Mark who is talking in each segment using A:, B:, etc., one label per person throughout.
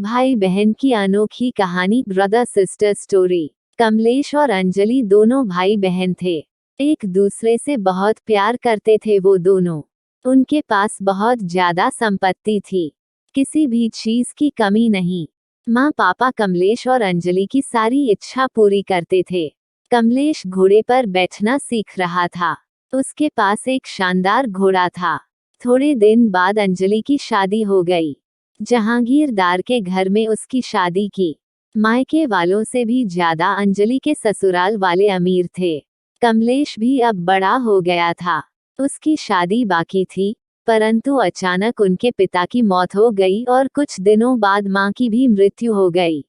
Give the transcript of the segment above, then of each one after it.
A: भाई बहन की अनोखी कहानी, ब्रदर सिस्टर स्टोरी। कमलेश और अंजलि दोनों भाई बहन थे। एक दूसरे से बहुत प्यार करते थे वो दोनों। उनके पास बहुत ज्यादा संपत्ति थी, किसी भी चीज की कमी नहीं। माँ पापा कमलेश और अंजलि की सारी इच्छा पूरी करते थे। कमलेश घोड़े पर बैठना सीख रहा था। उसके पास एक शानदार घोड़ा था। थोड़े दिन बाद अंजलि की शादी हो गई। जहांगीरदार के घर में उसकी शादी की। मायके वालों से भी ज्यादा अंजलि के ससुराल वाले अमीर थे। कमलेश भी अब बड़ा हो गया था। उसकी शादी बाकी थी, परंतु अचानक उनके पिता की मौत हो गई और कुछ दिनों बाद मां की भी मृत्यु हो गई।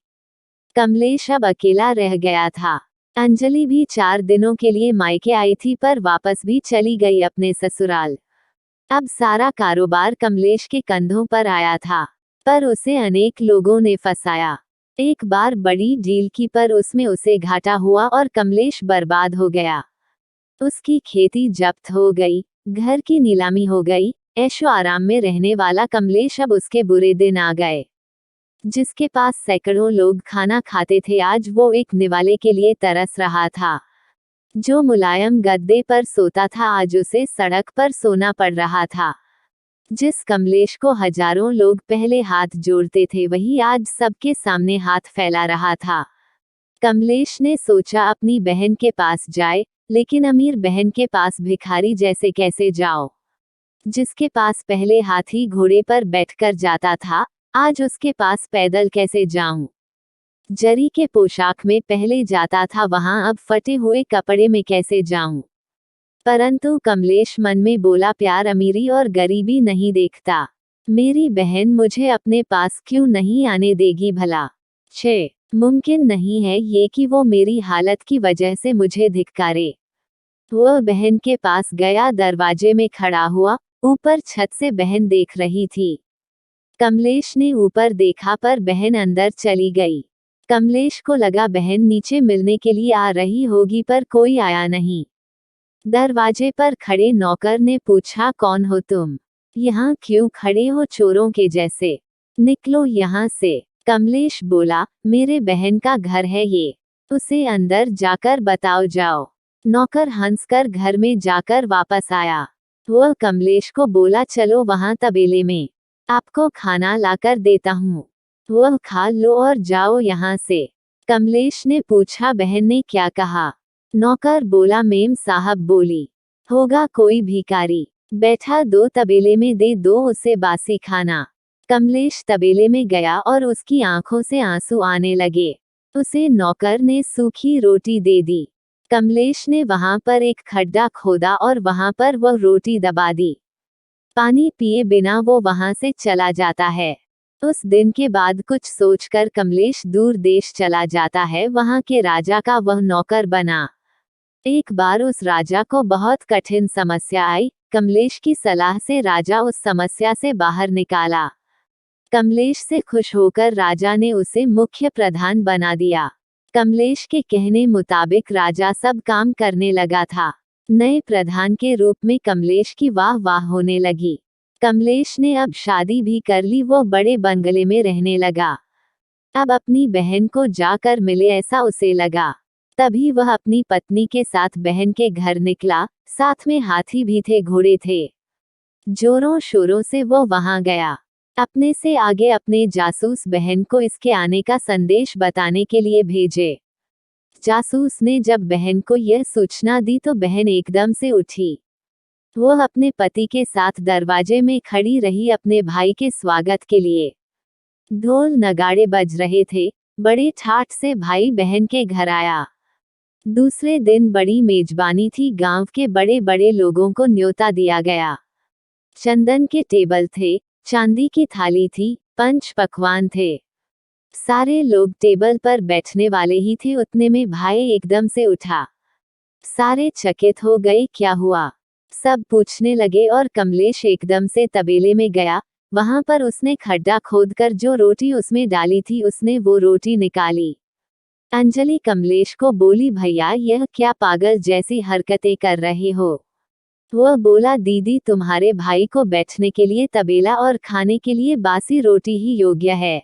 A: कमलेश अब अकेला रह गया था। अंजलि भी 4 दिनों के लिए मायके आई थी, पर वापस भी चली गई अपने ससुराल। अब सारा कारोबार कमलेश के कंधों पर आया था, पर उसे अनेक लोगों ने फंसाया। एक बार बड़ी डील की, पर उसमें उसे घाटा हुआ और कमलेश बर्बाद हो गया। उसकी खेती जब्त हो गई, घर की नीलामी हो गई। ऐशो आराम में रहने वाला कमलेश अब उसके बुरे दिन आ गए। जिसके पास सैकड़ों लोग खाना खाते थे, आज वो एक निवाले के लिए तरस रहा था। जो मुलायम गद्दे पर सोता था, आज उसे सड़क पर सोना पड़ रहा था। जिस कमलेश को हजारों लोग पहले हाथ जोड़ते थे, वही आज सबके सामने हाथ फैला रहा था। कमलेश ने सोचा अपनी बहन के पास जाए, लेकिन अमीर बहन के पास भिखारी जैसे कैसे जाओ। जिसके पास पहले हाथी घोड़े पर बैठकर जाता था, आज उसके पास पैदल कैसे जाऊं। जरी के पोशाक में पहले जाता था, वहां अब फटे हुए कपड़े में कैसे जाऊं। परंतु कमलेश मन में बोला, प्यार अमीरी और गरीबी नहीं देखता। मेरी बहन मुझे अपने पास क्यों नहीं आने देगी भला। 6 मुमकिन नहीं है ये कि वो मेरी हालत की वजह से मुझे धिक्कारे। वह बहन के पास गया, दरवाजे में खड़ा हुआ। ऊपर छत से बहन देख रही थी। कमलेश ने ऊपर देखा, पर बहन अंदर चली गई। कमलेश को लगा बहन नीचे मिलने के लिए आ रही होगी, पर कोई आया नहीं। दरवाजे पर खड़े नौकर ने पूछा, कौन हो तुम? यहाँ क्यों खड़े हो चोरों के जैसे? निकलो यहाँ से। कमलेश बोला, मेरे बहन का घर है ये, उसे अंदर जाकर बताओ जाओ। नौकर हंसकर घर में जाकर वापस आया। वह कमलेश को बोला, चलो वहाँ तबेले में, आपको खाना लाकर देता हूँ। वह खा लो और जाओ यहाँ से। कमलेश ने पूछा, बहन ने क्या कहा? नौकर बोला, मेम साहब बोली, होगा कोई भिखारी बैठा, दो तबेले में दे दो उसे बासी खाना। कमलेश तबेले में गया और उसकी आंखों से आंसू आने लगे। उसे नौकर ने सूखी रोटी दे दी। कमलेश ने वहां पर एक खड्डा खोदा और वहां पर वह रोटी दबा दी। पानी पिए बिना वो वहां से चला जाता है। उस दिन के बाद कुछ सोचकर कमलेश दूर देश चला जाता है, वहां के राजा का वह नौकर बना। एक बार उस राजा को बहुत कठिन समस्या आई। कमलेश की सलाह से राजा उस समस्या से बाहर निकाला। कमलेश से खुश होकर राजा ने उसे मुख्य प्रधान बना दिया। कमलेश के कहने मुताबिक राजा सब काम करने लगा था। नए प्रधान के रूप में कमलेश की वाह वाह होने लगी। कमलेश ने अब शादी भी कर ली, वो बड़े बंगले में रहने लगा। अब अपनी बहन को जाकर मिले ऐसा उसे लगा। तभी वह अपनी पत्नी के साथ बहन के घर निकला। साथ में हाथी भी थे, घोड़े थे। जोरों शोरों से वो वहां गया। अपने से आगे अपने जासूस बहन को इसके आने का संदेश बताने के लिए भेजे। जासूस ने जब बहन को यह सूचना दी तो बहन एकदम से उठी। वह अपने पति के साथ दरवाजे में खड़ी रही अपने भाई के स्वागत के लिए। ढोल नगाड़े बज रहे थे। बड़े ठाठ से भाई बहन के घर आया। दूसरे दिन बड़ी मेजबानी थी, गांव के बड़े बड़े लोगों को न्योता दिया गया। चंदन के टेबल थे, चांदी की थाली थी, पंच पकवान थे। सारे लोग टेबल पर बैठने वाले ही थे, उतने में भाई एकदम से उठा। सारे चकित हो गए, क्या हुआ? सब पूछने लगे और कमलेश एकदम से तबेले में गया। वहां पर उसने खड्डा खोदकर जो रोटी उसमें डाली थी, उसने वो रोटी निकाली। अंजलि कमलेश को बोली, भैया यह क्या पागल जैसी हरकतें कर रहे हो? वह बोला, दीदी तुम्हारे भाई को बैठने के लिए तबेला और खाने के लिए बासी रोटी ही योग्य है।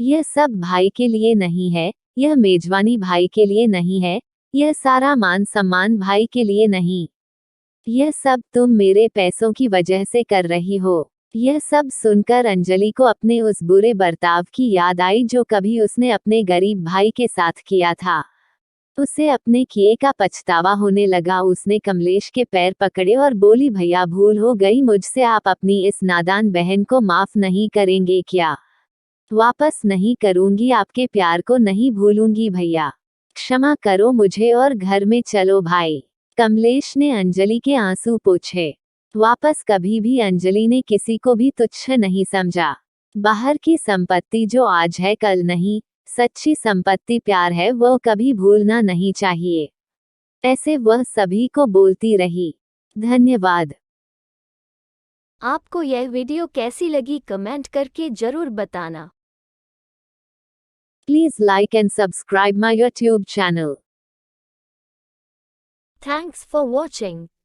A: यह सब भाई के लिए नहीं है, यह मेजबानी भाई के लिए नहीं है, यह सारा मान सम्मान भाई के लिए नहीं। यह सब तुम मेरे पैसों की वजह से कर रही हो। यह सब सुनकर अंजलि को अपने उस बुरे बर्ताव की याद आई जो कभी उसने अपने गरीब भाई के साथ किया था। उसे अपने किए का पछतावा होने लगा। उसने कमलेश के पैर पकड़े और बोली, भैया भूल हो गई मुझसे, आप अपनी इस नादान बहन को माफ नहीं करेंगे क्या? वापस नहीं करूंगी, आपके प्यार को नहीं भूलूंगी भैया, क्षमा करो मुझे और घर में चलो भाई। कमलेश ने अंजलि के आंसू पोंछे। वापस कभी भी अंजलि ने किसी को भी तुच्छ नहीं समझा। बाहर की संपत्ति जो आज है कल नहीं, सच्ची संपत्ति प्यार है, वो कभी भूलना नहीं चाहिए। ऐसे वह सभी को बोलती रही। धन्यवाद।
B: आपको यह वीडियो कैसी लगी कमेंट करके जरूर बताना।
A: Please like and subscribe my YouTube channel.
B: Thanks for watching.